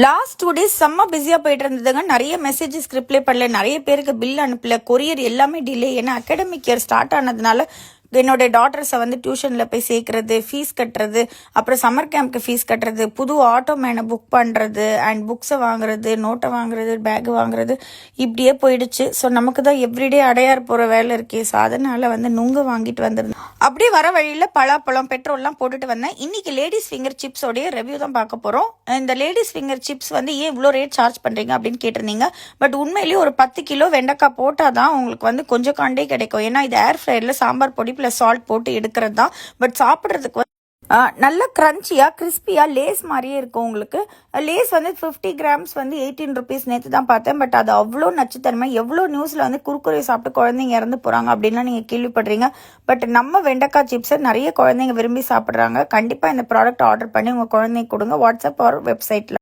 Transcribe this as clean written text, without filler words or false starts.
Last 2 days செம்ம பிஸியாக போயிட்டு இருந்ததுங்க. நிறைய மெசேஜஸ் ரிப்ளை பண்ணல, நிறைய பேருக்கு பில் அனுப்பல, கொரியர் எல்லாமே டிலே. ஏன்னா அகாடமிக் இயர் ஸ்டார்ட் ஆனதுனால என்னோடய டாட்டர்ஸை வந்து டியூஷனில் போய் சேர்க்குறது, ஃபீஸ் கட்டுறது, அப்புறம் சம்மர் கேம்ப்க்கு ஃபீஸ் கட்டுறது, புது ஆட்டோ மேனை புக் பண்ணுறது, அண்ட் புக்ஸை வாங்குறது, நோட்டை வாங்குறது, பேக் வாங்குறது, இப்படியே போயிடுச்சு. ஸோ நமக்கு தான் எவ்ரிடே அடையார் போகிற வேலை இருக்கே. ஸோ அதனால் வந்து நுங்கு வாங்கிட்டு வந்துருந்தேன். அப்படியே வர வழியில் பலாப்பழம், பெட்ரோல்லாம் போட்டுட்டு வந்தேன். இன்றைக்கி லேடிஸ் ஃபிங்கர் சிப்ஸோடைய ரிவ்யூ தான் பார்க்க போகிறோம். இந்த லேடிஸ் ஃபிங்கர் சிப்ஸ் வந்து ஏன் இவ்வளோ ரேட் சார்ஜ் பண்ணுறீங்க அப்படின்னு கேட்டிருந்தீங்க. பட் உண்மையிலேயே ஒரு 10 கிலோ வெண்டைக்காய் போட்டால் தான் உங்களுக்கு வந்து கொஞ்சம் காண்டே கிடைக்கும். ஏன்னா இது ஏர் ஃப்ரையரில் சாம்பார் பொடி ப்ளஸ் சால்ட் போட்டு எடுக்கிறது தான். பட் சாப்பிட்றதுக்கு நல்ல கிரன்ச்சியாக கிறிஸ்பியாக லேஸ் மாதிரியே இருக்கும். உங்களுக்கு லேஸ் வந்து 50 grams வந்து 18 rupees நேற்று தான் பார்த்தேன். பட் அது அவ்வளோ நச்சுத்தன்மை. எவ்வளோ நியூஸில் வந்து குறுக்குறை சாப்பிட்டு குழந்தைங்க இறந்து போகிறாங்க அப்படின்லாம் நீங்கள் கேள்விப்படுறீங்க. பட் நம்ம வெண்டைக்காய் சிப்ஸை நிறைய குழந்தைங்க விரும்பி சாப்பிட்றாங்க. கண்டிப்பாக இந்த ப்ராடக்ட் ஆர்டர் பண்ணி உங்கள் குழந்தைங்க கொடுங்க. வாட்ஸ்அப் ஆர் வெப்சைட்டில்.